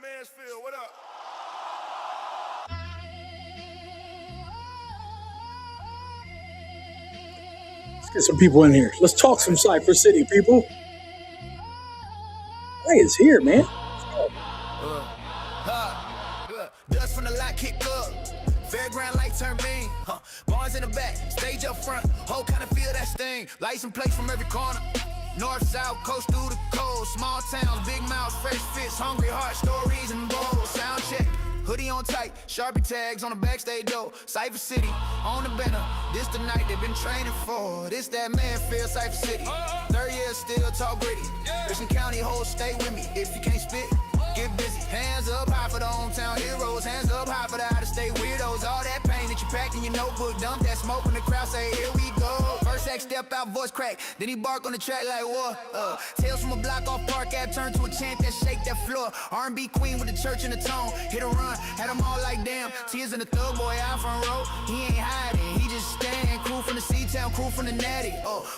Mansfield, what up? Let's get some people in here. Let's talk some Cypher City, people. Hey, it's here, man. Dust from the lot kick up. Fairground light turn beam. Bars in the back, stage up front. Whole kind of feel that sting. Lights in place from every corner. North, south, coast through the cold. Small towns, big mouths, fresh fits, hungry heart, stories and bowls. Sound check. Hoodie on tight, Sharpie tags on the backstage door. Cypher City, on the banner. This the night they've been training for. This that Mansfield, Cypher City. 3rd year still talk gritty. Richmond County, whole stay with me. If you can't spit, get busy. Hands up high for the hometown heroes. Hands up high for the out-of-state weirdos. All that pain that you packed in your notebook. Dump that smoke when the crowd say, here we go. First act, step out, voice crack. Then he bark on the track like, what? Tales from a block off Park Ave turn to a chant that shake that floor. R&B queen with the church in the tone. Hit a run, had them all like damn. Tears in the thug boy out front row. He ain't hiding, he just stand. Crew from the C-Town, crew from the Natty.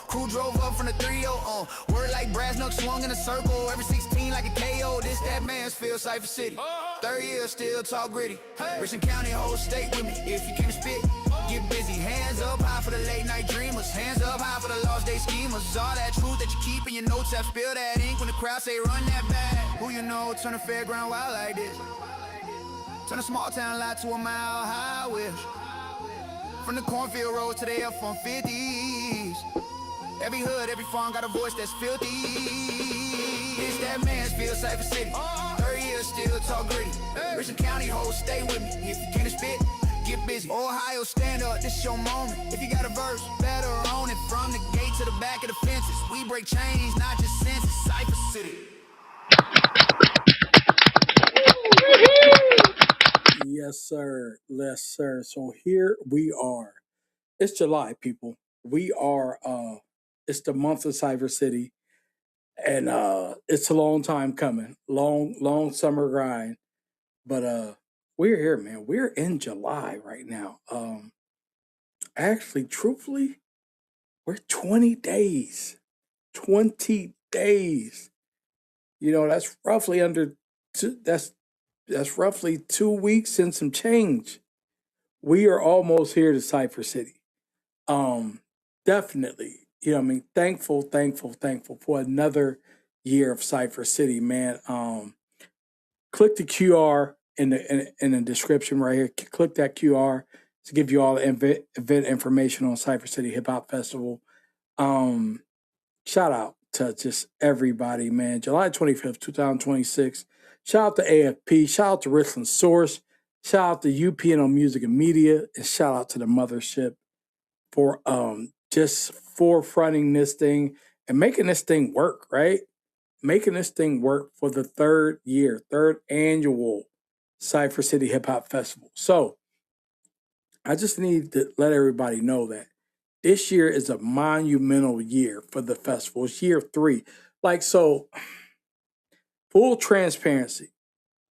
Crew drove up from the 3-0. Word like brass knucks swung in a circle. Every 16 like a KO. This that Mansfield, Cypher City. 3rd year still talk gritty. Richmond County, whole state with me. If you can't spit, get busy. Hands up high for the late night dreamers. Hands up high for the lost day schemers. All that truth that you keep in your notes, I spill that ink when the crowd say run that back. Who you know turn a fairground wild like this? Turn a small town lot to a mile high wish. From the cornfield road to the F-150s. Every hood, every farm got a voice that's filthy. It's that Mansfield, Cypher City. 3rd year still talk gritty. Richmond County, whole stay with me. If you can't spit, get busy. Ohio, stand up, this your moment. If you got a verse, better own it. From the gate to the back of the fences. We break chains, not just senses. Cypher City. Yes, sir. Yes, sir. So here we are. It's July, people. We are it's the month of Cypher City. And it's a long time coming. Long summer grind. But we're here, man. We're in July right now. Actually, truthfully, we're 20 days. 20 days. You know, that's roughly that's roughly 2 weeks and some change. We are almost here to Cypher City. Definitely. You know what I mean? Thankful for another year of Cypher City, man. Click the QR in the description right here. Click that QR to give you all the event information on Cypher City Hip Hop Festival. Shout out to just everybody, man. July 25th, 2026. Shout out to AFP. Shout out to Richland Source. Shout out to UPNO Music and Media. And shout out to the mothership for just forefronting this thing and making this thing work, right? Making this thing work for the 3rd year, 3rd annual Cypher City Hip Hop Festival. So I just need to let everybody know that this year is a monumental year for the festival. It's year 3. Like, so, full transparency.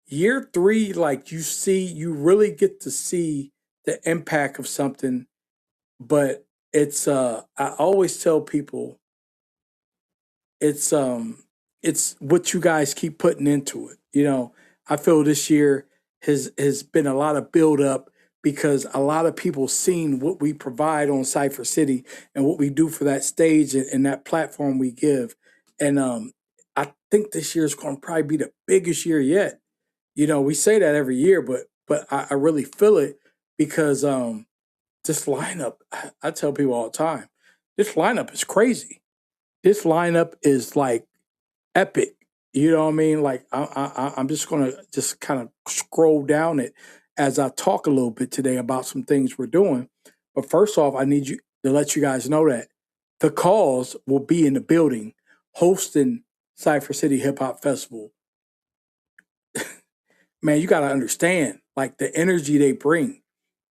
Year 3, like, you really get to see the impact of something. But it's I always tell people it's what you guys keep putting into it. You know, I feel this year has been a lot of build up because a lot of people seen what we provide on Cypher City and what we do for that stage and that platform we give. And I think this year is going to probably be the biggest year yet. You know, we say that every year, but I really feel it because this lineup, I tell people all the time, this lineup is crazy. This lineup is like epic. You know what I mean? Like I'm just gonna just kind of scroll down it as I talk a little bit today about some things we're doing. But first off, I need you to let you guys know that the Cause will be in the building hosting Cypher City Hip Hop Festival. Man, you got to understand like the energy they bring.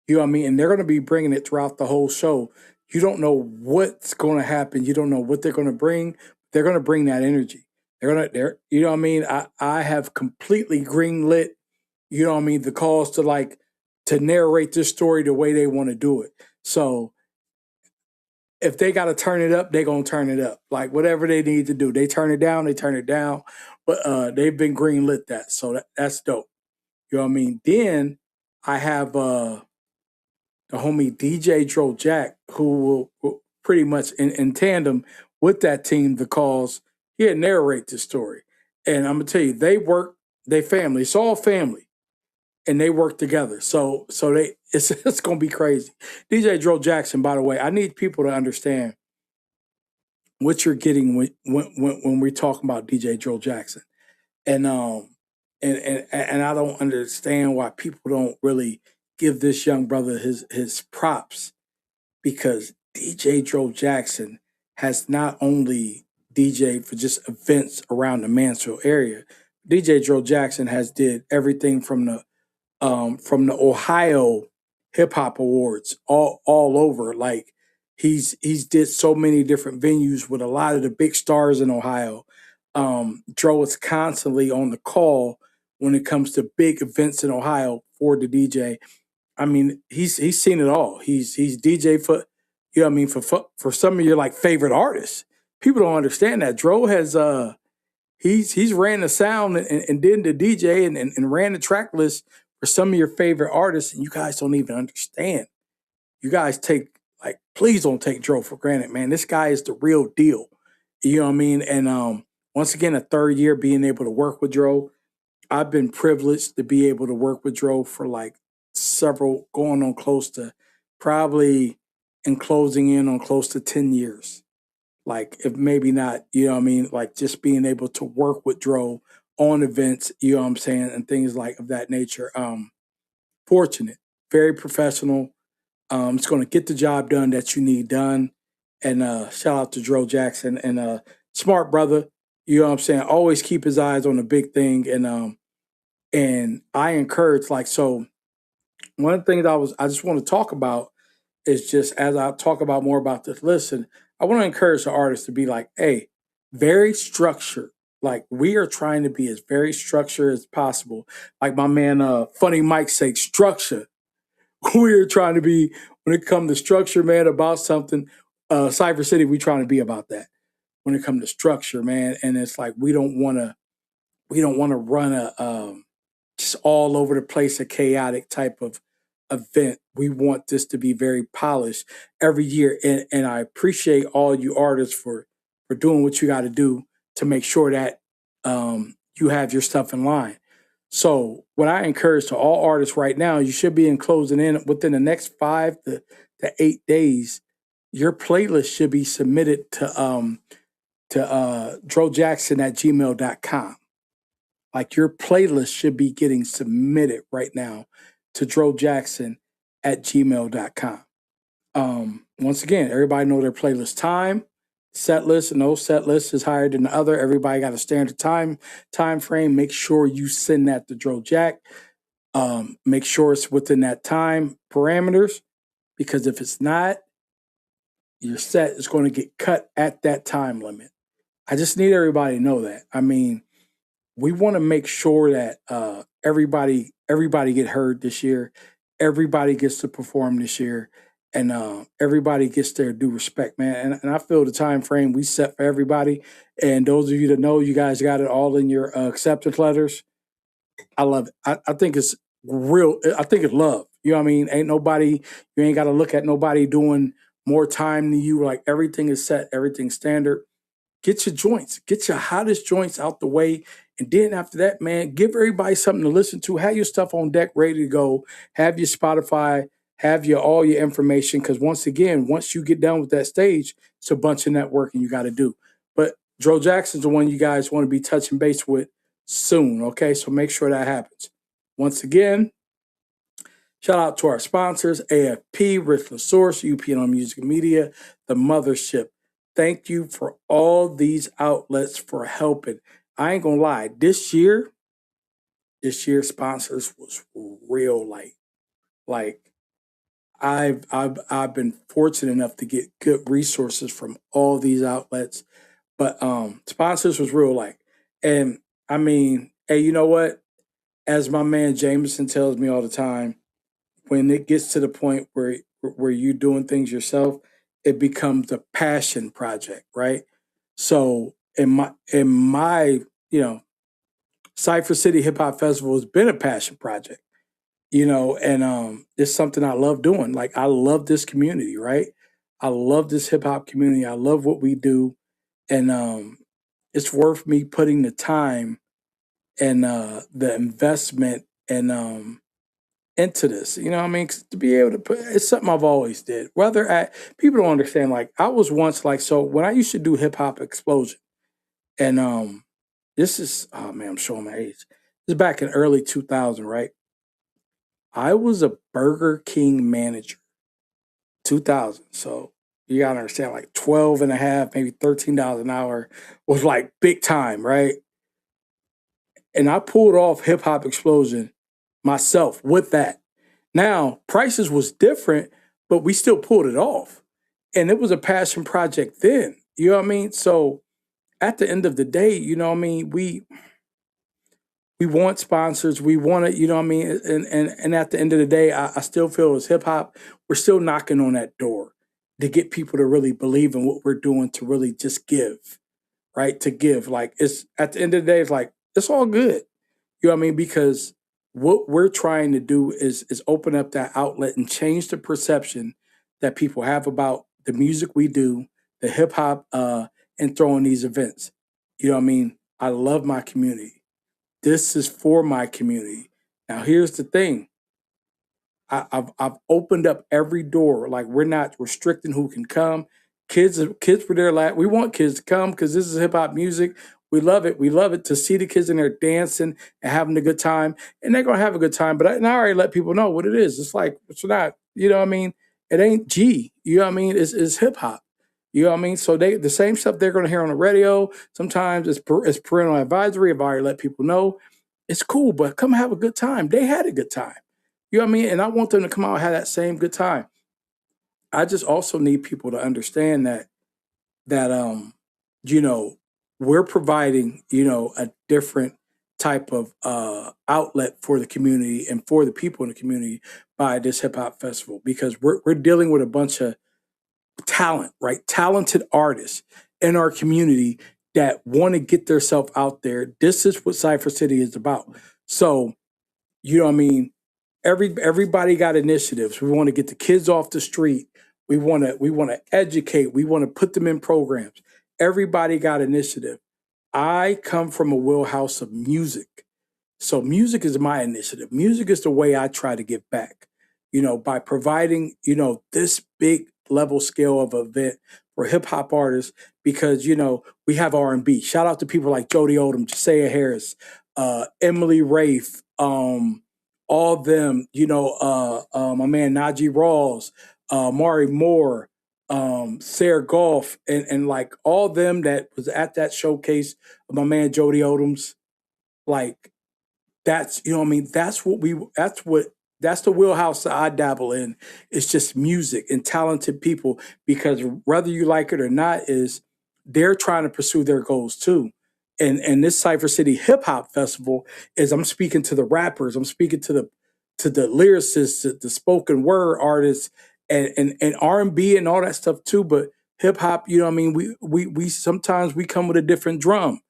You know what I mean? And they're going to be bringing it throughout the whole show. You don't know what's going to happen. You don't know what they're going to bring. They're going to bring that energy. You know what I mean? I have completely greenlit, you know what I mean, the Cause to narrate this story the way they want to do it. So if they got to turn it up, they gonna turn it up. Like whatever they need to do, they turn it down, they turn it down. But they've been greenlit that, so that's dope. You know what I mean? Then I have the homie DJ Dro Jack, who will pretty much in tandem with that team, the calls, he'll narrate the story. And I'm gonna tell you, they family. It's all family, and they work together. So they it's gonna be crazy. DJ Dro Jackson, by the way, I need people to understand what you're getting when we're talking about DJ Dro Jackson. And and I don't understand why people don't really give this young brother his props, because DJ Dro Jackson has not only DJ for just events around the Mansfield area. DJ Dro Jackson has did everything from the Ohio Hip Hop Awards all over. Like he's did so many different venues with a lot of the big stars in Ohio. Dro is constantly on the call when it comes to big events in Ohio for the DJ. I mean, he's seen it all. He's DJ for, you know what I mean, for some of your like favorite artists. People don't understand that. Dro has he's ran the sound and did the DJ and ran the track list for some of your favorite artists, and you guys don't even understand. You guys take, like, please don't take Dro for granted, man. This guy is the real deal. You know what I mean? And once again, a third year being able to work with Dro. I've been privileged to be able to work with Dro for like several, going on close to, probably and closing in on close to 10 years. Like, if maybe not, you know what I mean? Like, just being able to work with Dro on events, you know what I'm saying, and things like of that nature. Fortunate, very professional. It's going to get the job done that you need done. And shout out to Dro Jackson, and smart brother. You know what I'm saying? Always keep his eyes on the big thing. And I encourage, like, so one of the things I just want to talk about is, just as I talk about more about this, listen, I want to encourage the artists to be like, hey, very structured. Like, we are trying to be as very structured as possible. Like my man Funny Mike said, structure. We're trying to be, when it comes to structure, man, about something. Cypher City, we trying to be about that when it comes to structure, man. And it's like we don't want to run a just all over the place, a chaotic type of event. We want this to be very polished every year, and I appreciate all you artists for doing what you got to do to make sure that you have your stuff in line. So, what I encourage to all artists right now, you should be in closing in within the next 5 to 8 days. Your playlist should be submitted to drojackson@gmail.com. Like, your playlist should be getting submitted right now to drojackson@gmail.com. Once again, everybody know their playlist time, set list, and no set list is higher than the other. Everybody got a standard time frame. Make sure you send that to Dro Jack. Make sure it's within that time parameters, because if it's not, your set is going to get cut at that time limit. I just need everybody to know that. I mean, we want to make sure that everybody get heard this year, everybody gets to perform this year, and everybody gets their due respect, man. And I feel the time frame we set for everybody. And those of you that know, you guys got it all in your acceptance letters. I love it. I think it's real. I think it's love. You know what I mean? Ain't nobody. You ain't got to look at nobody doing more time than you. Like, everything is set, everything's standard. Get your joints, get your hottest joints out the way. And then after that, man, give everybody something to listen to. Have your stuff on deck, ready to go. Have your Spotify, have your all your information. Because once again, once you get done with that stage, it's a bunch of networking you got to do. But Dro Jackson's the one you guys want to be touching base with soon. Okay, so make sure that happens. Once again, shout out to our sponsors, AFP, Richland Source, UPN Music Media, the Mothership. Thank you for all these outlets for helping. I ain't gonna lie, this year sponsors was real light. Like, I've been fortunate enough to get good resources from all these outlets, but sponsors was real light. And I mean, hey, you know what? As my man Jameson tells me all the time, when it gets to the point where you're doing things yourself, it becomes a passion project, right? So in my you know, Cypher City Hip Hop Festival has been a passion project, and it's something I love doing. Like I love this community, right? I love this hip hop community. I love what we do, and it's worth me putting the time and the investment and into this. You know what I mean? 'Cause to be able to put it's something I've always did. Whether at people don't understand, like I was once like so when I used to do hip hop explosion, and this is oh man, I'm showing my age. This is back in early 2000, right? I was a Burger King manager, 2000. So you gotta understand, like 12 and a half, maybe $13 an hour was like big time, right? And I pulled off Hip Hop Explosion myself with that. Now, prices was different, but we still pulled it off. And it was a passion project then. You know what I mean? So at the end of the day, you know what I mean, we want sponsors. We want to, you know what I mean? And at the end of the day, I still feel as hip hop, we're still knocking on that door to get people to really believe in what we're doing, to really just give, right? To give. Like it's at the end of the day, it's like, it's all good. You know what I mean? Because what we're trying to do is open up that outlet and change the perception that people have about the music we do, the hip hop, and throwing these events. You know what I mean? I love my community. This is for my community. Now, here's the thing. I've opened up every door. Like we're not restricting who can come. Kids were there. We want kids to come because this is hip hop music. We love it. We love it to see the kids in there dancing and having a good time, and they're gonna have a good time. But I already let people know what it is. It's like it's not. You know what I mean? It ain't G. You know what I mean? It's hip hop. You know what I mean? So the same stuff they're gonna hear on the radio. Sometimes it's parental advisory. I've already let people know. It's cool, but come have a good time. They had a good time. You know what I mean? And I want them to come out and have that same good time. I just also need people to understand that you know, we're providing, a different type of outlet for the community and for the people in the community by this hip hop festival because we're dealing with a bunch of talent, right? Talented artists in our community that want to get themselves out there. This is what Cypher City is about. So, you know what I mean? Everybody got initiatives. We want to get the kids off the street. We want to educate. We want to put them in programs. Everybody got initiative. I come from a wheelhouse of music. So music is my initiative. Music is the way I try to give back, by providing, this big level scale of event for hip hop artists because, we have R&B. Shout out to people like Jody Odom, Josiah Harris, Emily Rafe, all them, my man Najee Rawls, Mari Moore, Sarah Golf, and like all them that was at that showcase of my man Jody Odom's, like that's you know what I mean that's the wheelhouse that I dabble in. It's just music and talented people because whether you like it or not is they're trying to pursue their goals too. And this Cypher City Hip Hop Festival is I'm speaking to the rappers, I'm speaking to the lyricists, the spoken word artists, and R and B and all that stuff too. But hip hop, you know what I mean. We sometimes we come with a different drum.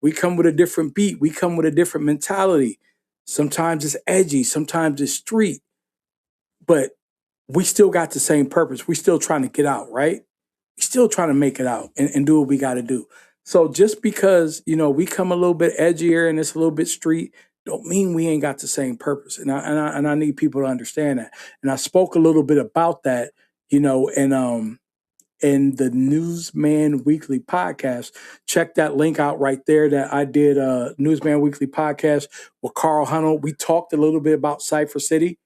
We come with a different beat. We come with a different mentality. Sometimes it's edgy, sometimes it's street, but we still got the same purpose. We still trying to get out, right? We still trying to make it out and do what we got to do. So just because, we come a little bit edgier and it's a little bit street, don't mean we ain't got the same purpose. And I need people to understand that. And I spoke a little bit about that, in the Newsman Weekly podcast. Check that link out right there that I did Newsman Weekly podcast with Carl Hunnell. We talked a little bit about Cypher City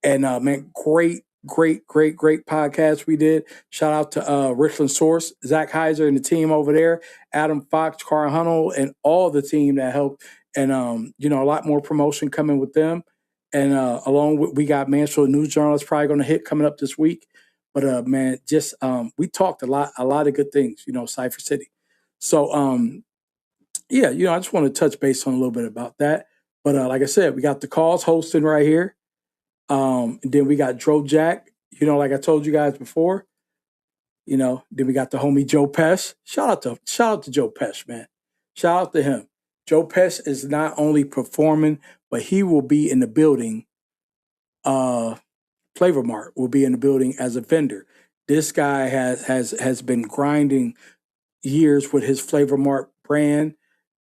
and man, great podcast we did. Shout out to Richland Source, Zach Heiser and the team over there, Adam Fox, Carl Hunnell, and all the team that helped. And a lot more promotion coming with them. And along with we got Mansfield News Journal is probably going to hit coming up this week. But man, just we talked a lot of good things, Cypher City. So yeah, I just want to touch base on a little bit about that. But like I said, we got the calls hosting right here. And then we got Dro Jack, like I told you guys before. Then we got the homie Joe Pesh. Shout out to Joe Pesh, man. Shout out to him. Joe Pesh is not only performing, but he will be in the building. Uh, Flavor Mart will be in the building as a vendor. This guy has been grinding years with his Flavor Mart brand.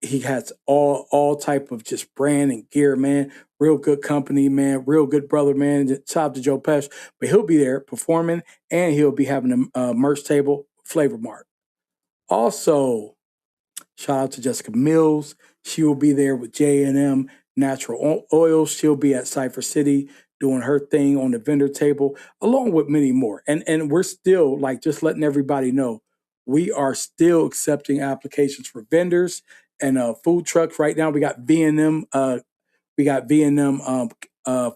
He has all type of just brand and gear, man. Real good company, man. Real good brother, man. Shout out to Joe Pesh. But he'll be there performing, and he'll be having a merch table, Flavor Mart. Also, shout out to Jessica Mills. She will be there with J&M Natural Oils. She'll be at Cypher City doing her thing on the vendor table, along with many more. And we're still like just letting everybody know we are still accepting applications for vendors and food trucks. Right now, we got V&M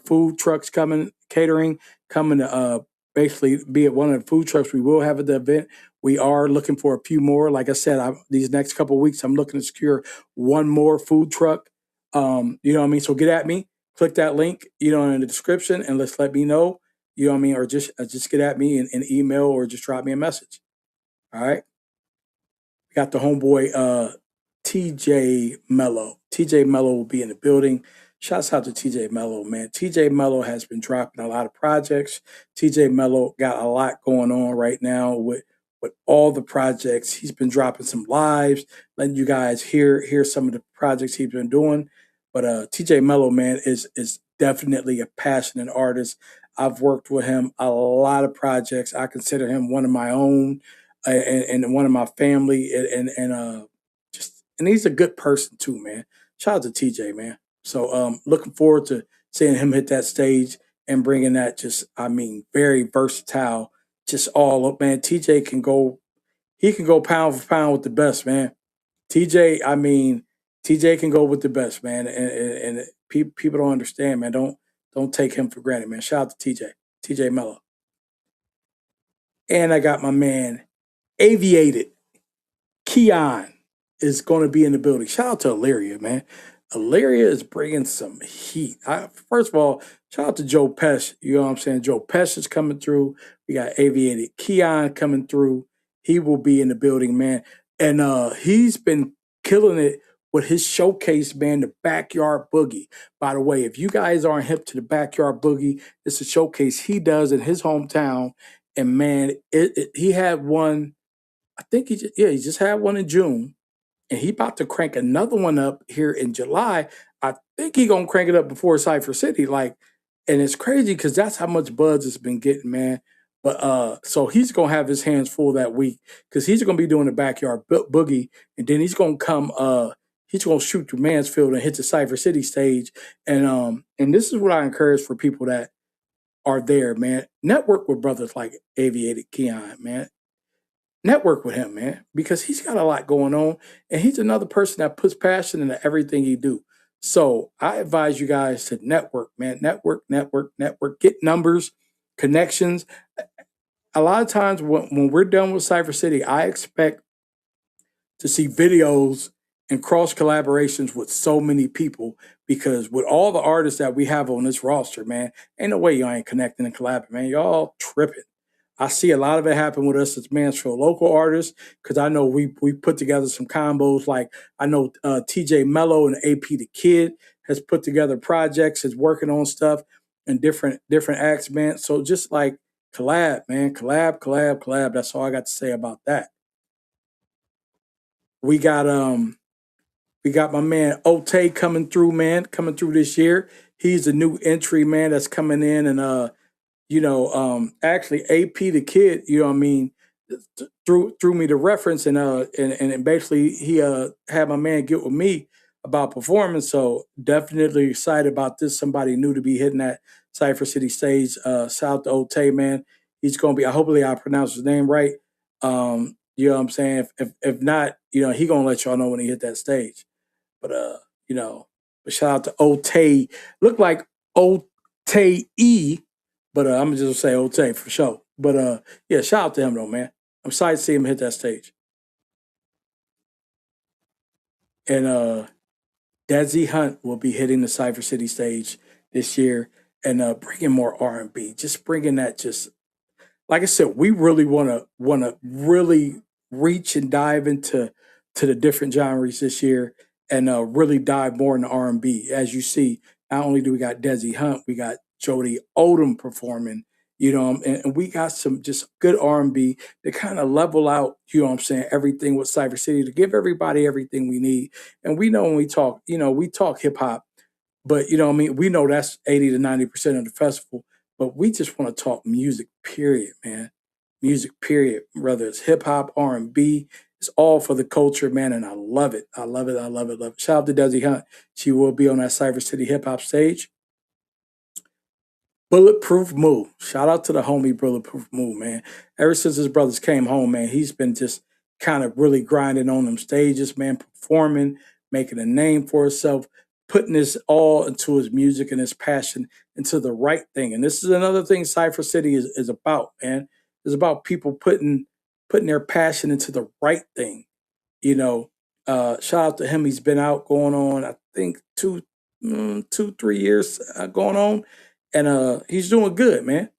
food trucks coming, catering coming to basically be at one of the food trucks we will have at the event. We are looking for a few more. Like I said, these next couple of weeks, I'm looking to secure one more food truck. You know what I mean? So get at me, click that link, in the description, and let me know. You know what I mean? Or just get at me in email or just drop me a message. All right. We got the homeboy TJ Mello. TJ Mello will be in the building. Shouts out to TJ Mello, man. TJ Mello has been dropping a lot of projects. TJ Mello got a lot going on right now with all the projects. He's been dropping some lives, letting you guys hear some of the projects he's been doing. But TJ Mello, man, is definitely a passionate artist. I've worked with him a lot of projects. I consider him one of my own and one of my family, and he's a good person too, man. Shout out to TJ, man. So looking forward to seeing him hit that stage and bringing that very versatile, just all up, man. He can go pound for pound with the best, man. TJ can go with the best, man, and people don't understand, man. Don't take him for granted, man. Shout out to TJ Mello, and I got my man Aviated Keon is going to be in the building. Shout out to Illyria, man. Illyria is bringing some heat. First of all, shout out to Joe Pesh. You know what I'm saying? Joe Pesh is coming through. We got Aviated Keon coming through. He will be in the building, man. And he's been killing it with his showcase, man, the Backyard Boogie. By the way, if you guys aren't hip to the Backyard Boogie, it's a showcase he does in his hometown. And man, he had one. I think he just had one in June, and he about to crank another one up here in July. I think he gonna crank it up before Cypher City, and it's crazy because that's how much buzz it's been getting, man. But so he's gonna have his hands full that week because he's gonna be doing the Backyard Boogie, and then he's gonna come. He's gonna shoot through Mansfield and hit the Cypher City stage, and this is what I encourage for people that are there, man. Network with brothers like Aviated Keon, man. Network with him, man, because he's got a lot going on, and he's another person that puts passion into everything he do. So I advise you guys to network, man. Network. Get numbers, connections. A lot of times when we're done with Cypher City, I expect to see videos and cross collaborations with so many people because with all the artists that we have on this roster, man, ain't no way y'all ain't connecting and collabing, man. Y'all tripping. I see a lot of it happen with us as Mansfield local artists because I know we put together some combos. Like I know TJ Mello and AP the Kid has put together projects, is working on stuff and different acts, man. So just like collab, man, collab. That's all I got to say about that. We got my man Ote coming through, man, coming through this year. He's a new entry, man, that's coming in and actually AP the Kid, you know what I mean, threw me the reference and basically he had my man get with me about performance. So definitely excited about this. Somebody new to be hitting that Cypher City stage. South to Ote, man. He's gonna be hopefully I pronounced his name right. You know what I'm saying? If not, he gonna let y'all know when he hit that stage. But but shout out to Ote. Look like Ote E, but I'm gonna just say Ote for sure. But yeah, shout out to him though, man. I'm excited to see him hit that stage. And Desi Hunt will be hitting the Cypher City stage this year and bringing more R&B. Just bringing that like I said, we really wanna really reach and dive into the different genres this year and really dive more into R&B. As you see, not only do we got Desi Hunt, we got Jody Odom performing, and we got some just good R&B to kind of level out, what I'm saying, everything with Cypher City to give everybody everything we need. And we know when we talk, we talk hip hop, but what I mean, we know that's 80 to 90% of the festival, but we just want to talk music, period, man. Music, period. Whether it's hip hop, R&B, it's all for the culture, man, and I love it. I love it. I love it. Love it. Shout out to Desi Hunt. She will be on that Cypher City hip hop stage. Bulletproof Move. Shout out to the homie Bulletproof Move, man. Ever since his brothers came home, man, he's been just kind of really grinding on them stages, man, performing, making a name for himself, putting his all into his music and his passion into the right thing. And this is another thing Cypher City is about, man. It's about people putting their passion into the right thing. You know, shout out to him. He's been out going on, I think, 3 years going on, and he's doing good, man.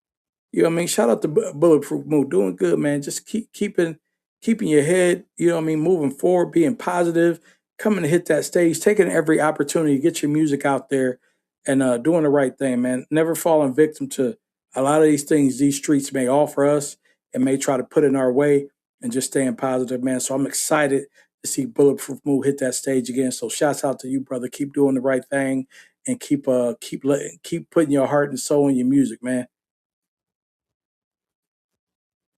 You know what I mean? Shout out to Bulletproof Move, doing good, man. Just keeping your head, what I mean, moving forward, being positive, coming to hit that stage, taking every opportunity to get your music out there, and doing the right thing, man. Never falling victim to a lot of these things these streets may offer us and may try to put in our way, and just staying positive, man. So I'm excited to see Bulletproof Move hit that stage again. So shouts out to you, brother. Keep doing the right thing and keep putting your heart and soul in your music, man.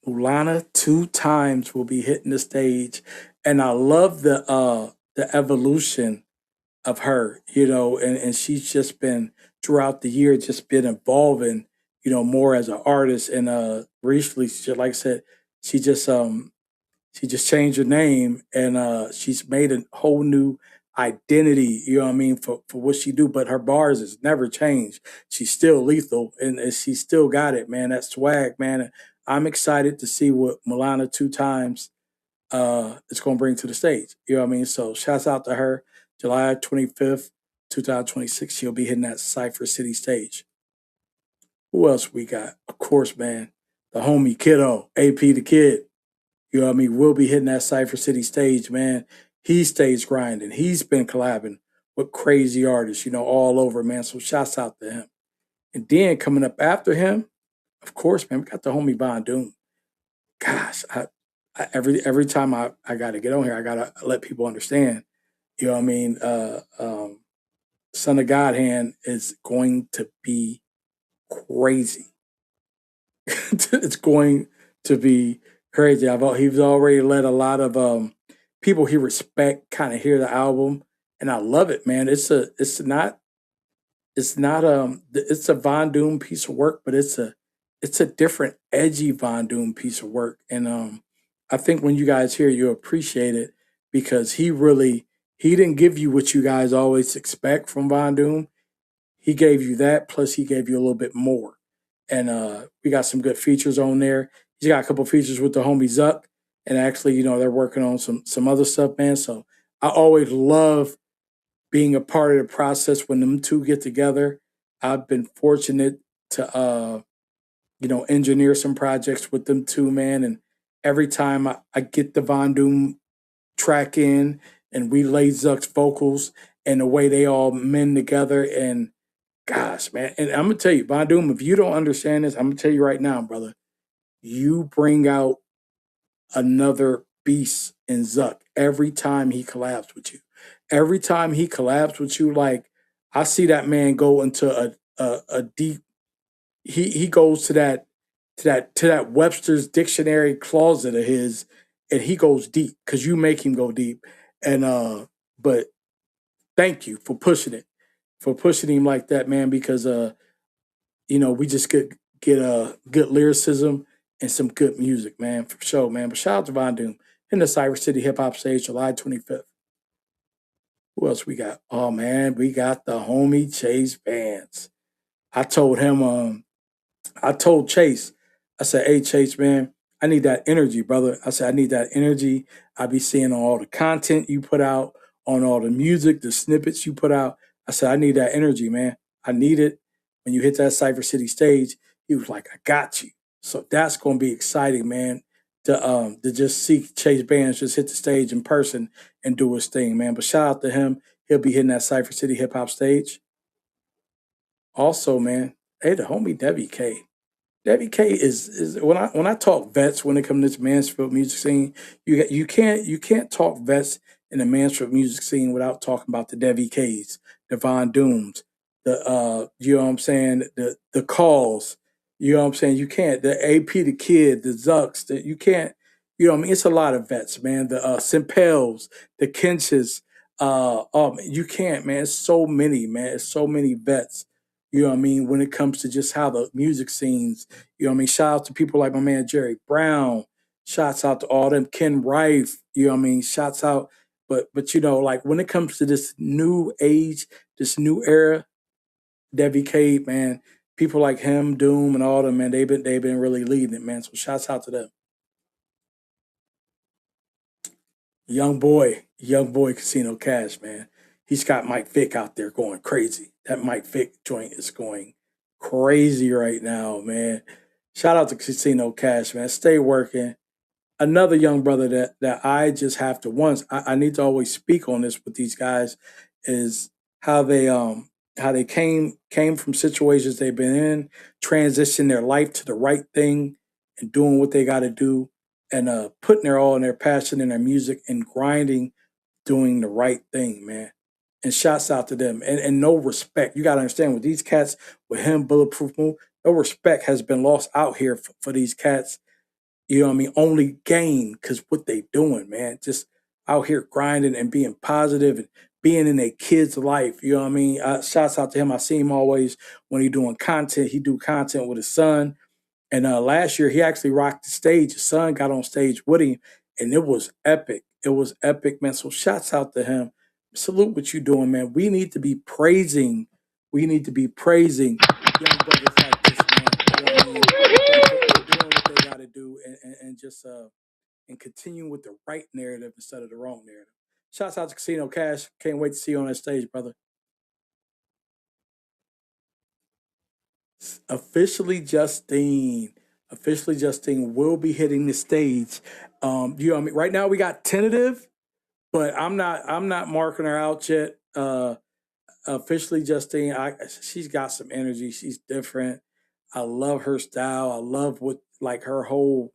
Ulana 2 times will be hitting the stage, and I love the evolution of her, and she's just been throughout the year just been evolving, more as an artist. And recently, like I said, she just she just changed her name, and she's made a whole new identity, you know what I mean, for what she do. But her bars has never changed. She's still lethal, and she still got it, man. That swag, man. And I'm excited to see what Milana 2 times is going to bring to the stage. You know what I mean? So shouts out to her. July 25th, 2026, she'll be hitting that Cypher City stage. Who else we got? Of course, man, the homie Kiddo, AP the Kid. You know what I mean? We'll be hitting that Cypher City stage, man. He stays grinding. He's been collabing with crazy artists, all over, man. So shouts out to him. And then coming up after him, of course, man, we got the homie Von Doom. Gosh, every time I got to get on here, I got to let people understand. You know what I mean? Son of God Hand is going to be crazy. It's going to be crazy. He's already let a lot of people he respect kind of hear the album, and I love it, man. It's a Von Doom piece of work, but it's a different edgy Von Doom piece of work. And I think when you guys hear it, you appreciate it because he didn't give you what you guys always expect from Von Doom. He gave you that, plus he gave you a little bit more. And we got some good features on there. He's got a couple features with the homie Zuck, and actually, they're working on some other stuff, man. So I always love being a part of the process when them two get together. I've been fortunate to engineer some projects with them too, man. And every time I get the Von Doom track in and we lay Zuck's vocals and the way they all mend together, and gosh, man. And I'm gonna tell you, Von Doom, if you don't understand this, I'm gonna tell you right now, brother, you bring out another beast in Zuck every time he collabs with you. Every time he collabs with you, like I see that man go into a deep. He goes to that Webster's dictionary closet of his, and he goes deep because you make him go deep. And but thank you for pushing him like that, man. Because we just get a good lyricism and some good music, man, for sure, man. But shout out to Von Doom in the Cyber City Hip Hop Stage, July 25th. Who else we got? Oh man, we got the homie Chase Vance. I told him, I told Chase, I said, hey Chase, man, I need that energy, brother. I said, I need that energy. I be seeing on all the content you put out, on all the music, the snippets you put out. I said, I need that energy, man. I need it. When you hit that Cypher City stage, he was like, I got you. So that's going to be exciting, man. To just see Chase Bands just hit the stage in person and do his thing, man. But shout out to him. He'll be hitting that Cypher City hip hop stage. Also, man, hey, the homie Debbie K. Debbie K is when I talk vets when it comes to this Mansfield music scene, you can't talk vets in the Mansfield music scene without talking about the Debbie K's, the Von Dooms, the you know what I'm saying, the calls, you know what I'm saying. You can't the AP the Kid, the Zucks, you can't, you know what I mean. It's a lot of vets, man. The Simpels, the Kinches, you can't, man. It's so many, man. It's so many vets. You know what I mean? When it comes to just how the music scenes, you know what I mean? Shout out to people like my man Jerry Brown. Shouts out to all them Ken Rife. You know what I mean? Shouts out. But you know, like when it comes to this new age, this new era, Debbie Cade, man, people like him, Doom, and all them, man, they've been really leading it, man. So shouts out to them. Young boy Casino Cash, man. He's got Mike Vick out there going crazy. That Mike Vick joint is going crazy right now, man. Shout out to Casino Cash, man. Stay working. Another young brother that I just have to once I need to always speak on this with these guys is how they came from situations they've been in, transition their life to the right thing and doing what they gotta do and putting their all in their passion and their music and grinding, doing the right thing, man. And shouts out to them. And no respect. You gotta understand with these cats, with him, Bulletproof Move, no respect has been lost out here for these cats, you know what I mean? Only gain because what they doing, man. Just out here grinding and being positive and being in a kid's life. You know what I mean? Shouts out to him. I see him always when he doing content. He do content with his son. And last year he actually rocked the stage. His son got on stage with him, and it was epic. It was epic, man. So shouts out to him. Salute what you doing, man. We need to be praising. We need to be praising young brothers like this, man. You know what I mean? For doing what they got to do and just and continue with the right narrative instead of the wrong narrative. Shouts out to Casino Cash. Can't wait to see you on that stage, brother. Officially, Justine. Officially, Justine will be hitting the stage. You know what I mean? Right now we got tentative, but I'm not marking her out yet. Officially, Justine, she's got some energy. She's different. I love her style. I love what like her whole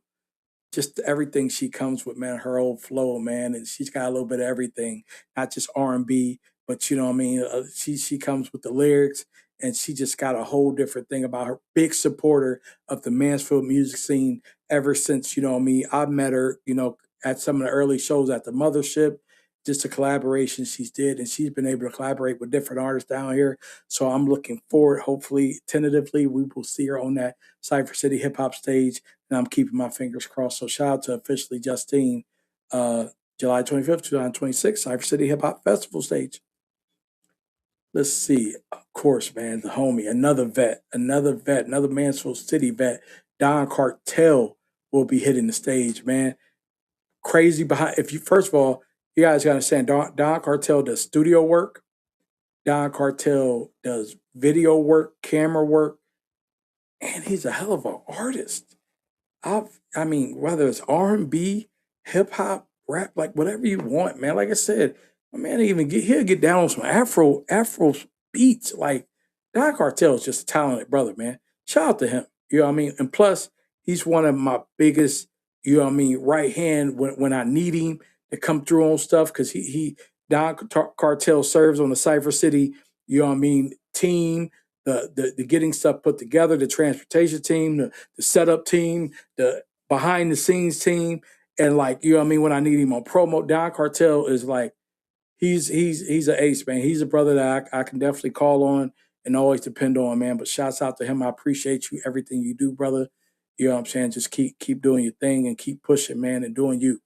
just everything she comes with, man. Her old flow, man, and she's got a little bit of everything, not just R&B, but you know what I mean. She comes with the lyrics, and she just got a whole different thing about her. Big supporter of the Mansfield music scene ever since you know me. I met her, you know, at some of the early shows at the Mothership. Just the collaboration she's did, and she's been able to collaborate with different artists down here. So I'm looking forward. Hopefully, tentatively, we will see her on that Cypher City hip hop stage, and I'm keeping my fingers crossed. So shout out to officially Justine, uh, July 25th, 2026, Cypher City Hip Hop Festival stage. Let's see. Of course, man, the homie, another vet, another Mansfield City vet, Don Cartel will be hitting the stage, man. Crazy behind. If you first of all, you guys got to understand, Don Cartel does studio work. Don Cartel does video work, camera work, and he's a hell of an artist. I mean, whether it's R&B, hip hop, rap, like whatever you want, man. Like I said, my man he'll get down on some Afro beats. Like Don Cartel is just a talented brother, man. Shout out to him. You know what I mean? And plus, he's one of my biggest, you know what I mean, right hand when I need him to come through on stuff because he Cartel serves on the Cypher City, you know what I mean, team, the getting stuff put together, the transportation team, the setup team, the behind the scenes team, and like you know what I mean. When I need him on promo, Don Cartel is like he's an ace, man. He's a brother that I can definitely call on and always depend on, man. But shouts out to him. I appreciate you everything you do, brother. You know what I'm saying? Just keep doing your thing and keep pushing, man, and doing you.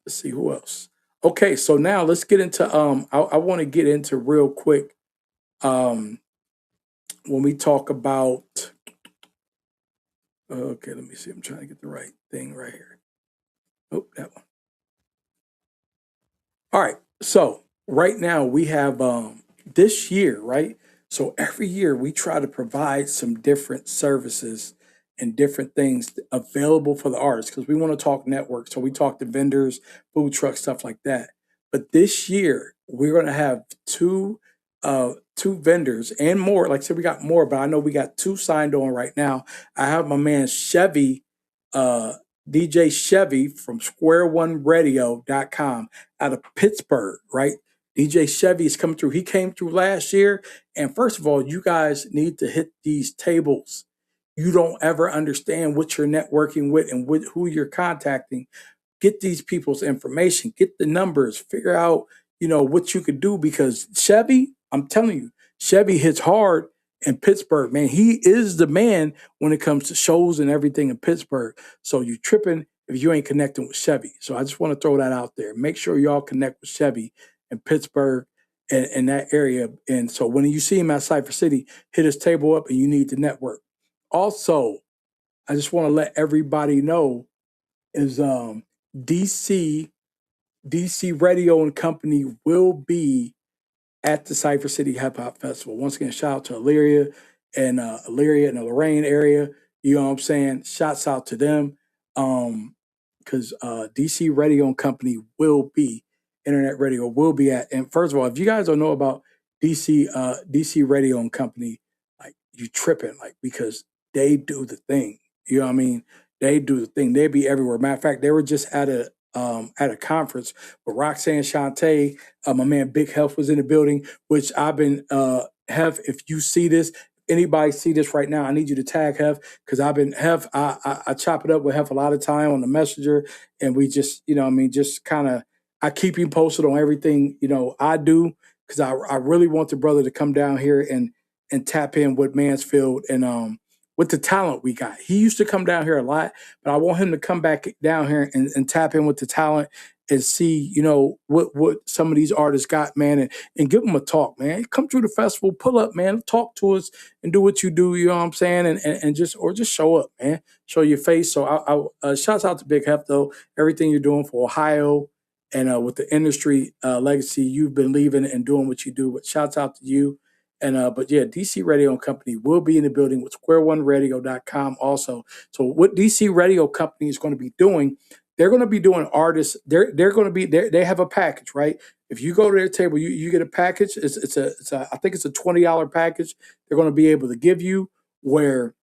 Let's see who else. Okay, so now let's get into I want to get into real quick um when we talk about okay, let me see. I'm trying to get the right thing right here. Oh, that one. All right. So right now we have this year, right? So every year we try to provide some different services and different things available for the artists because we want to talk network. So we talk to vendors, food trucks, stuff like that. But this year we're going to have two vendors and more. Like I said, we got more, but I know we got two signed on right now. I have my man Chevy, uh, DJ Chevy from square1radio.com out of Pittsburgh, right? DJ Chevy is coming through. He came through last year. And first of all, you guys need to hit these tables. You don't ever understand what you're networking with and with who you're contacting. Get these people's information, get the numbers, figure out, what you could do because Chevy, I'm telling you, Chevy hits hard in Pittsburgh, man. He is the man when it comes to shows and everything in Pittsburgh. So you tripping if you ain't connecting with Chevy. So I just want to throw that out there. Make sure y'all connect with Chevy in Pittsburgh and that area. And so when you see him at Cypher City, hit his table up and you need to network. Also, I just want to let everybody know is DC Radio and Company will be at the Cypher City Hip Hop Festival. Once again, shout out to Elyria and the Lorraine area. You know what I'm saying? Shouts out to them. Because DC Radio and Company will be, Internet Radio will be at. And first of all, if you guys don't know about DC Radio and Company, like you tripping, like because they do the thing. You know what I mean? They do the thing. They be everywhere. Matter of fact, they were just at a conference with Roxanne Shante. My man Big Health was in the building, which I've been Hef. If you see this, anybody see this right now, I need you to tag Hef because I've been Hef. I chop it up with Hef a lot of time on the messenger, and we just just kind of I keep you posted on everything I do because I really want the brother to come down here and tap in with Mansfield and with the talent we got. He used to come down here a lot, but I want him to come back down here and tap in with the talent and see, what some of these artists got, man, and give them a talk, man. Come through the festival, pull up, man, talk to us and do what you do, you know what I'm saying? And just show up, man. Show your face. So shouts out to Big Hef, though. Everything you're doing for Ohio and with the industry legacy, you've been leaving and doing what you do. But shouts out to you. And but yeah, DC Radio and Company will be in the building with square1radio.com also. So what DC Radio Company is going to be doing, they're going to be doing artists. They're going to be they have a package, right? If you go to their table, you get a package. It's a I think it's a $20 package. They're going to be able to give you where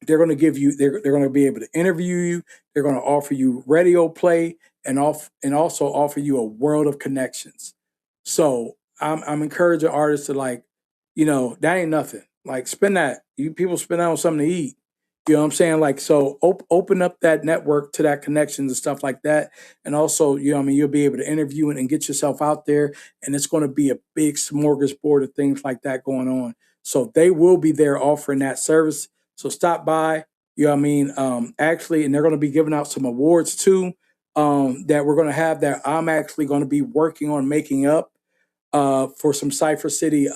they're going to give you they're going to be able to interview you. They're going to offer you radio play and also offer you a world of connections. So I'm encouraging artists to that ain't nothing. Like spend that. You people spend that on something to eat. You know what I'm saying? Like so open up that network to that connections and stuff like that. And also, you'll be able to interview and get yourself out there. And it's going to be a big smorgasbord of things like that going on. So they will be there offering that service. So stop by. You know what I mean? Actually, and they're going to be giving out some awards too. That we're going to have that I'm actually going to be working on making up for some Cypher City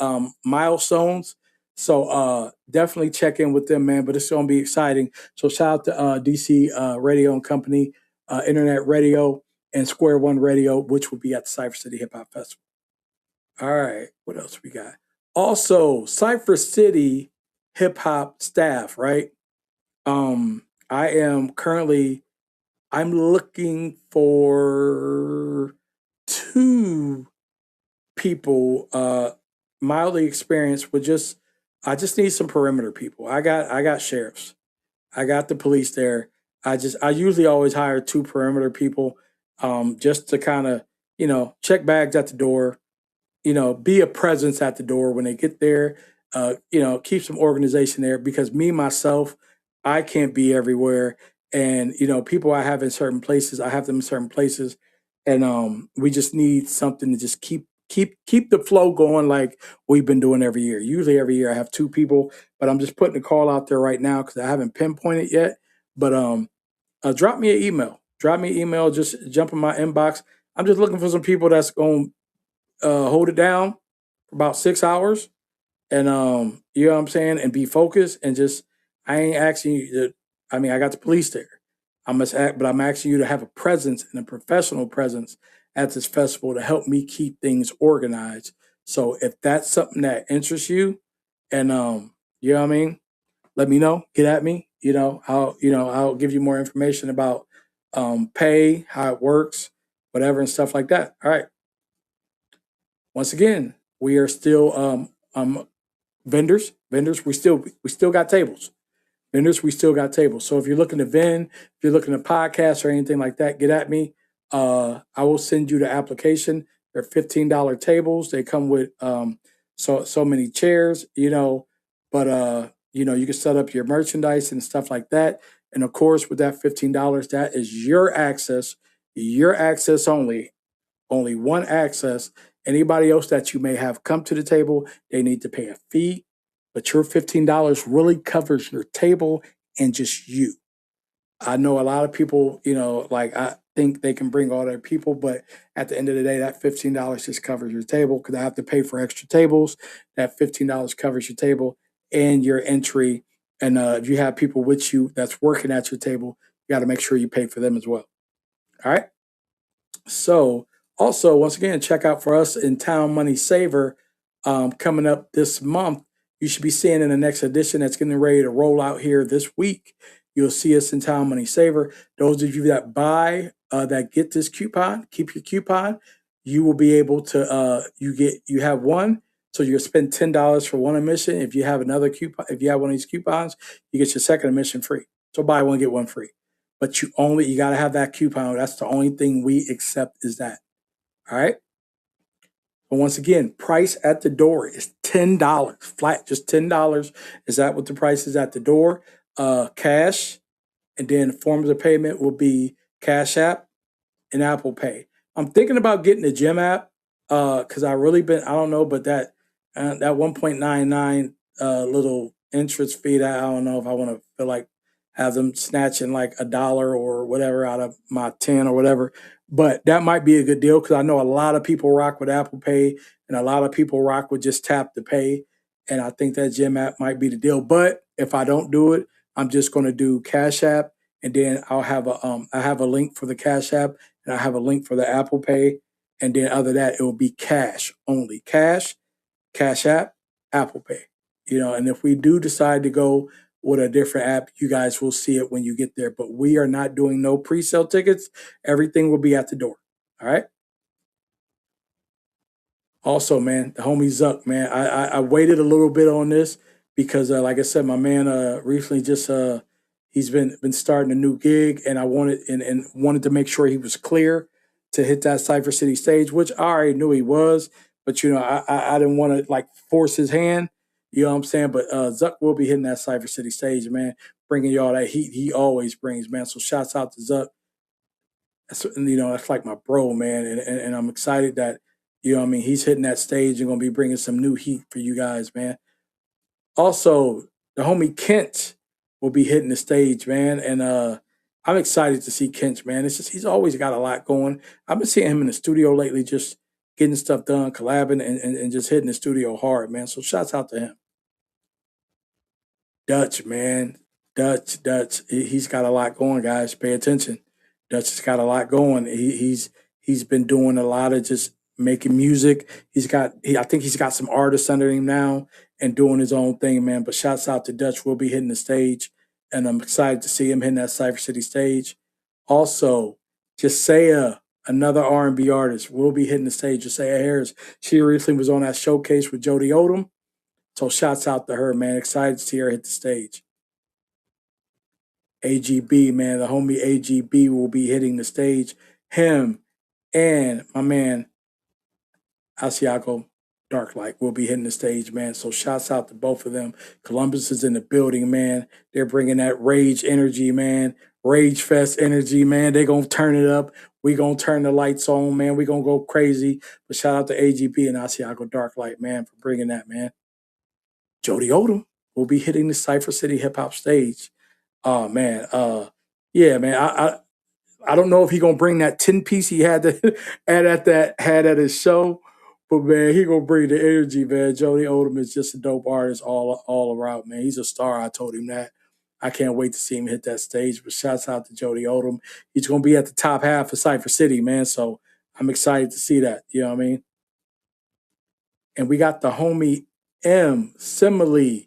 milestones. So definitely check in with them, man. But it's going to be exciting. So shout out to DC Radio and Company, Internet Radio, and Square One Radio, which will be at the Cypher City Hip Hop Festival. All right, what else we got? Also, Cypher City Hip Hop staff, right? I am currently I'm looking for two people mildly experienced with I just need some perimeter people. I got sheriffs. I got the police there. I usually always hire two perimeter people just to kind of, check bags at the door, be a presence at the door when they get there, keep some organization there because me myself, I can't be everywhere. And, people I have in certain places, I have them in certain places. And we just need something to just keep the flow going like we've been doing every year. Usually every year I have two people, but I'm just putting a call out there right now because I haven't pinpointed yet. But drop me an email. Drop me an email. Just jump in my inbox. I'm just looking for some people that's going to hold it down for about 6 hours, and you know what I'm saying, and be focused. And just I ain't asking you to. I mean, I got the police there. But I'm asking you to have a presence and a professional presence at this festival to help me keep things organized. So if that's something that interests you, and you know what I mean, let me know. Get at me. I'll give you more information about pay, how it works, whatever, and stuff like that. All right. Once again, we are still vendors. Vendors. We still got tables. Vendors, we still got tables. So if you're looking to vend, if you're looking to podcast or anything like that, get at me. I will send you the application. They're $15 tables. They come with so many chairs, but you can set up your merchandise and stuff like that. And of course, with that $15, that is your access only one access. Anybody else that you may have come to the table, they need to pay a fee, but your $15 really covers your table and just you. I know a lot of people, like I think they can bring all their people, but at the end of the day, that $15 just covers your table because I have to pay for extra tables. That $15 covers your table and your entry. And if you have people with you that's working at your table, you got to make sure you pay for them as well. All right. So, also, once again, check out for us in Town Money Saver coming up this month. You should be seeing in the next edition that's getting ready to roll out here this week. You'll see us in Town Money Saver. Those of you that buy, that get this coupon, keep your coupon. You will be able to, you have one, so you'll spend $10 for one admission. If you have another coupon, if you have one of these coupons, you get your second admission free. So buy one, get one free. But you got to have that coupon. That's the only thing we accept is that. All right. But once again, price at the door is $10 flat, just $10. Is that what the price is at the door? Cash, and then forms of payment will be Cash App and Apple Pay. I'm thinking about getting the Gym app because I really been I don't know, but that 1.99 little interest fee that I don't know if I want to feel like have them snatching like a dollar or whatever out of my 10 or whatever. But that might be a good deal because I know a lot of people rock with Apple Pay and a lot of people rock with just tap to pay. And I think that Gym app might be the deal. But if I don't do it, I'm just going to do Cash App, and then I have a link for the Cash App, and I have a link for the Apple Pay, and then other than that it will be cash only, Cash App, Apple Pay. And if we do decide to go with a different app, you guys will see it when you get there. But we are not doing no pre-sale tickets. Everything will be at the door. All right. Also, man, the homie Zuck, man, I waited a little bit on this because, like I said, my man recently just he's been starting a new gig, and I wanted to make sure he was clear to hit that Cypher City stage, which I already knew he was, but I didn't want to like force his hand. You know what I'm saying? But Zuck will be hitting that Cypher City stage, man, bringing y'all that heat he always brings, man. So shouts out to Zuck. That's like my bro, man, and I'm excited that he's hitting that stage and gonna be bringing some new heat for you guys, man. Also, the homie Kent will be hitting the stage, man, and I'm excited to see Kent, man. It's just he's always got a lot going. I've been seeing him in the studio lately, just getting stuff done, collabing, and just hitting the studio hard, man. So shouts out to him. Dutch, man. Dutch. He's got a lot going, guys. Pay attention. Dutch has got a lot going. He's been doing a lot of just making music. I think he's got some artists under him now and doing his own thing, man. But shouts out to Dutch. We'll be hitting the stage, and I'm excited to see him hitting that Cypher City stage. Also, Josiah, another R&B artist, will be hitting the stage. Josiah Harris. She recently was on that showcase with Jody Odom. So shouts out to her, man. Excited to see her hit the stage. AGB, man, the homie AGB will be hitting the stage. Him and my man Asiago Darklight will be hitting the stage, man. So shouts out to both of them. Columbus is in the building, man. They're bringing that rage energy, man. Rage Fest energy, man. They gonna turn it up. We gonna turn the lights on, man. We gonna go crazy. But shout out to AGB and Asiago Darklight, man, for bringing that, man. Jody Odom will be hitting the Cypher City hip hop stage. Oh man, yeah, man. I don't know if he gonna bring that 10 piece he had to had at his show, but man, he gonna bring the energy, man. Jody Odom is just a dope artist all around, man. He's a star. I told him that. I can't wait to see him hit that stage. But shouts out to Jody Odom. He's gonna be at the top half of Cypher City, man. So I'm excited to see that. You know what I mean? And we got the homie M Simile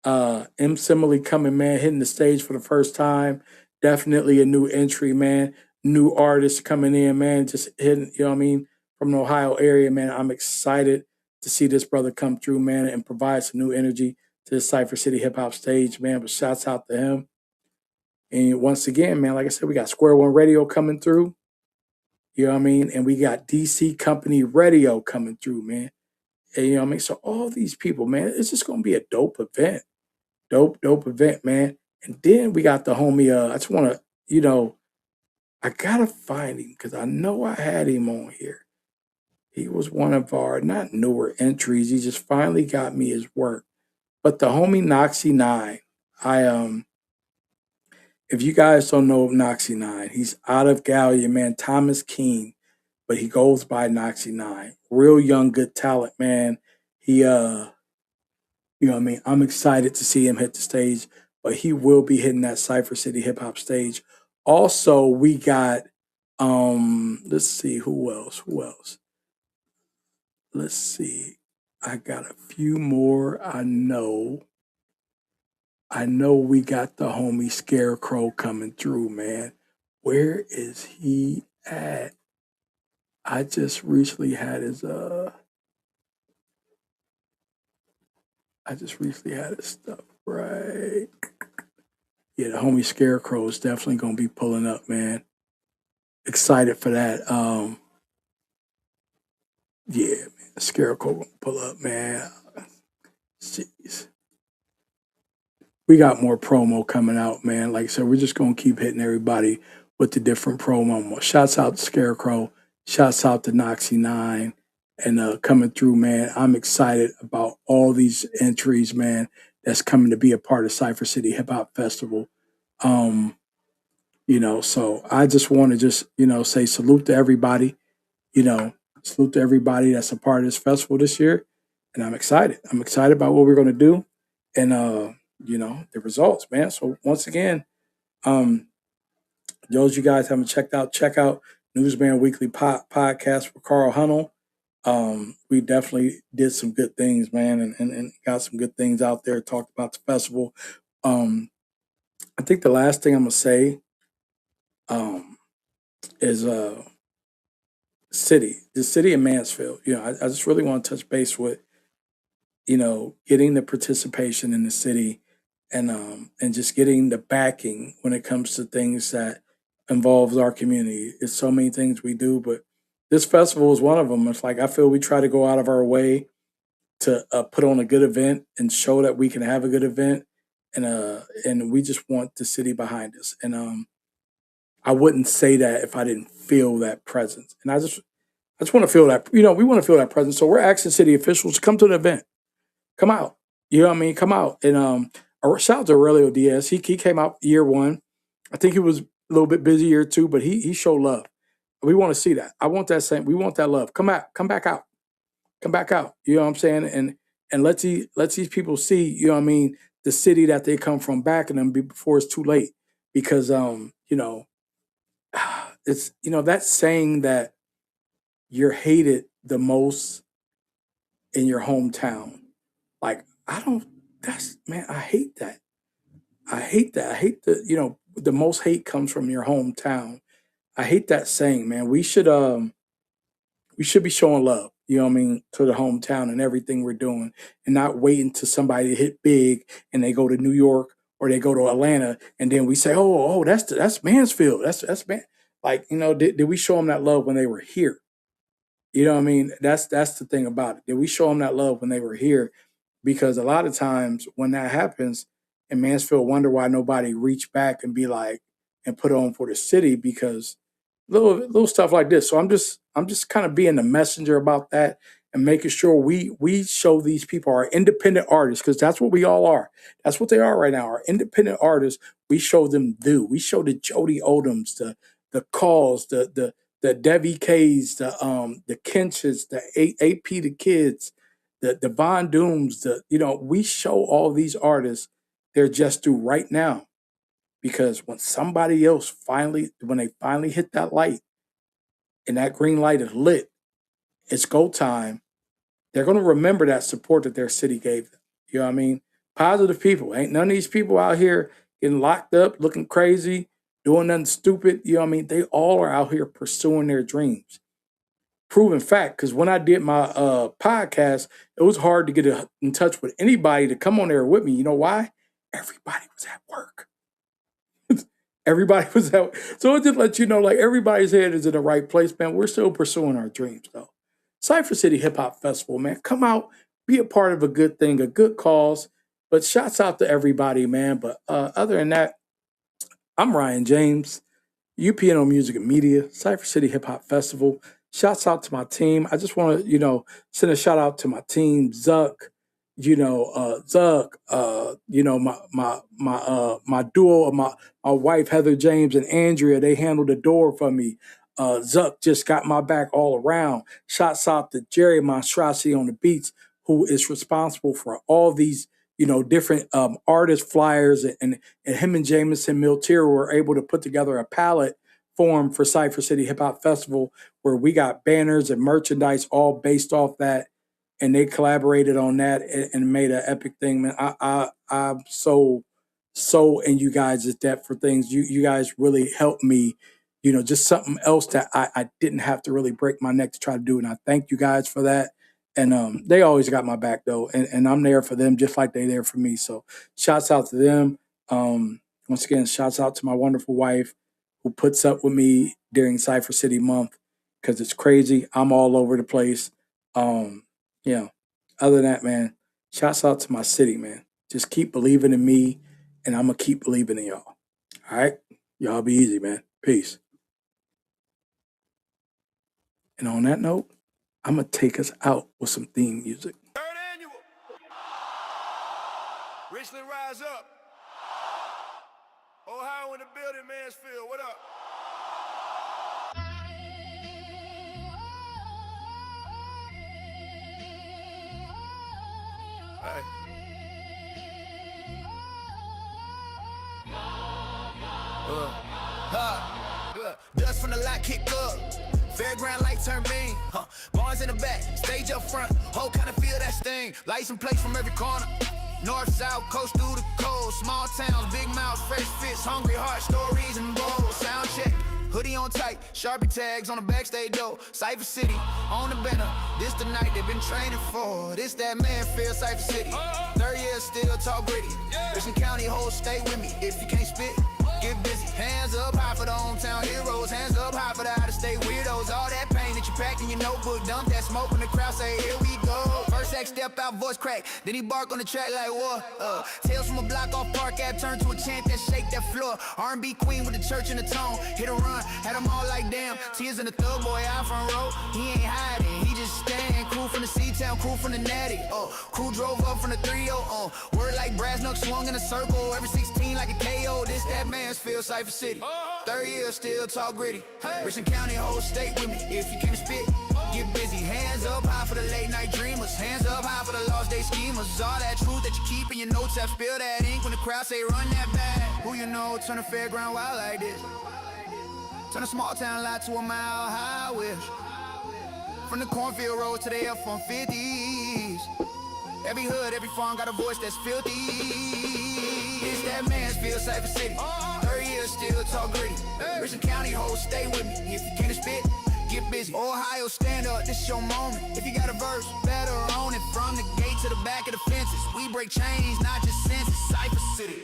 M Simile coming, man, hitting the stage for the first time. Definitely a new entry, man. New artist coming in, man. Just hitting, you know what I mean, from the Ohio area, man. I'm excited to see this brother come through, man, and provide some new energy to the Cypher City hip hop stage, man. But shouts out to him. And once again, man, like I said, we got Square One Radio coming through. You know what I mean? And we got DC Company Radio coming through, man. And you know what I mean? So all these people, man, it's just gonna be a dope event. Dope event, man. And then we got the homie, I just wanna, I gotta find him because I know I had him on here. He was one of our not newer entries. He just finally got me his work. But the homie Noxy Nine, I if you guys don't know Noxy Nine, he's out of Gallia, man. Thomas King, but he goes by Noxy Nine. Real young, good talent, man. He you know what I mean? I'm excited to see him hit the stage, but he will be hitting that Cypher City hip hop stage. Also, we got let's see who else. Who else? Let's see. I got a few more I know. I know we got the homie Scarecrow coming through, man. Where is he at? I just recently had his stuff right. Yeah, the homie Scarecrow is definitely gonna be pulling up, man. Excited for that. Yeah, man, Scarecrow gonna pull up, man. Jeez. We got more promo coming out, man. Like I said, we're just gonna keep hitting everybody with the different promo. Shouts out to Scarecrow. Shouts out to Noxy Nine and coming through, man. I'm excited about all these entries, man. That's coming to be a part of Cypher City Hip Hop Festival. Um, so I just want to say salute to everybody. You know, salute to everybody that's a part of this festival this year, and I'm excited. I'm excited about what we're going to do, and the results, man. So once again, um, those you guys haven't check out Newsman Weekly podcast with Carl Hunnell. We definitely did some good things, man, and got some good things out there. Talked about the festival. Um, I think the last thing I'm gonna say is the city of Mansfield. I just really want to touch base with getting the participation in the city and just getting the backing when it comes to things that involves our community. It's so many things we do, but this festival is one of them. It's like I feel we try to go out of our way to put on a good event and show that we can have a good event, and we just want the city behind us. And I wouldn't say that if I didn't feel that presence. And I just want to feel that. We want to feel that presence. So we're asking city officials to come to the event. Come out. You know what I mean? Come out. And shout out to Aurelio Diaz. He came out year one. I think he was a little bit busy year two, but he showed love. We want to see that. I want that same. We want that love. Come out. Come back out. Come back out. You know what I'm saying? And let's these people see. You know what I mean? The city that they come from back in them before it's too late. Because it's that saying that you're hated the most in your hometown. Like I don't. That's man. I hate that. I hate that. I hate the most hate comes from your hometown. I hate that saying, man. We should be showing love, you know what I mean, to the hometown and everything we're doing and not waiting to somebody to hit big and they go to New York or they go to Atlanta and then we say, oh, that's Mansfield. That's man. Like, did we show them that love when they were here? You know what I mean? That's the thing about it. Did we show them that love when they were here? Because a lot of times when that happens, and Mansfield wonder why nobody reach back and be like and put on for the city because little stuff like this. So I'm just kind of being the messenger about that and making sure we show these people our independent artists because that's what we all are. That's what they are right now. Our independent artists. We show them due. We show the Jody Odoms, the Calls, the Debbie K's, the Kenches, the AP the Kids, the Von Dooms, we show all these artists they're just due right now. Because when somebody else when they finally hit that light and that green light is lit, it's go time. They're going to remember that support that their city gave them. You know what I mean? Positive people. Ain't none of these people out here getting locked up, looking crazy, doing nothing stupid. You know what I mean? They all are out here pursuing their dreams. Proven fact, because when I did my podcast, it was hard to get in touch with anybody to come on there with me. You know why? Everybody was at work. Everybody was out. So it just lets you know, like, everybody's head is in the right place, man. We're still pursuing our dreams, though. Cypher City Hip Hop Festival, man. Come out, be a part of a good thing, a good cause. But shouts out to everybody, man. But other than that, I'm Ryan James, UPNO Music and Media, Cypher City Hip Hop Festival. Shouts out to my team. I just want to, send a shout out to my team, Zuck, my duo of my wife, Heather James and Andrea, they handled the door for me. Zuck just got my back all around. Shouts out to Jerry Monstrosity on the beats, who is responsible for all these, different artist flyers, and him and Jameson Miltier were able to put together a palette form for Cypher City Hip Hop Festival where we got banners and merchandise all based off that, and they collaborated on that and made an epic thing, man. I'm so in you guys' debt for things. You guys really helped me, just something else that I didn't have to really break my neck to try to do, and I thank you guys for that. And they always got my back, though, and I'm there for them just like they there for me. So shouts out to them. Once again, shouts out to my wonderful wife who puts up with me during Cypher City month, because it's crazy. I'm all over the place. Other than that, man, shouts out to my city, man. Just keep believing in me, and I'm going to keep believing in y'all. All right? Y'all be easy, man. Peace. And on that note, I'm going to take us out with some theme music. Third annual. Richland rise up. Ohio in the building, Mansfield. What up? Hey. Dust from the lot kick up. Fairground light turn mean. Bars in the back, stage up front. Whole kind of feel that sting. Lights in place from every corner. North, south, coast through the cold. Small towns, big mouths, fresh fits, hungry heart, stories and bowls. Sound check. Hoodie on tight, Sharpie tags on the backstage door. Cypher City, on the banner. This the night they've been training for. This that Mansfield, Cypher City. 3rd year still talk gritty. Richland County, whole stay with me. If you can't spit, get busy. Hands up high for the hometown heroes. Hands up high for the out-of-state weirdos. All that pain that you packed in your notebook. Dump that smoke when the crowd say, here we go. First act, step out, voice crack. Then he bark on the track like, what? Tales from a block off Park Ave, turn to a chant that shake that floor. R&B queen with the church in the tone. Hit a run, had them all like damn. Tears in the thug boy out front row. He ain't hiding, he just stand. Crew from the C-Town, crew from the Natty. Crew drove up from the 3-0. Word like brass knucks swung in a circle. Every 16 like a KO. This that Mansfield, Cypher City. 3rd year still talk gritty. Richland County, whole state with me. If you can't spit, get busy. Hands up high for the late night dreamers. Hands up high for the lost day schemers. All that truth that you keep in your notes, I spill that ink when the crowd say run that back. Who you know turn a fairground wild like this? Turn a small town lot to a mile high wish. From the cornfield road to the F-150s. Every hood, every farm got a voice that's filthy. It's that Mansfield, Cypher City. 3rd year still talk gritty. Richland County, whole stay with me. If you can't spit, get busy. Ohio, stand up, this your moment. If you got a verse, better own it. From the gate to the back of the fences, we break chains, not just senses. Cypher City.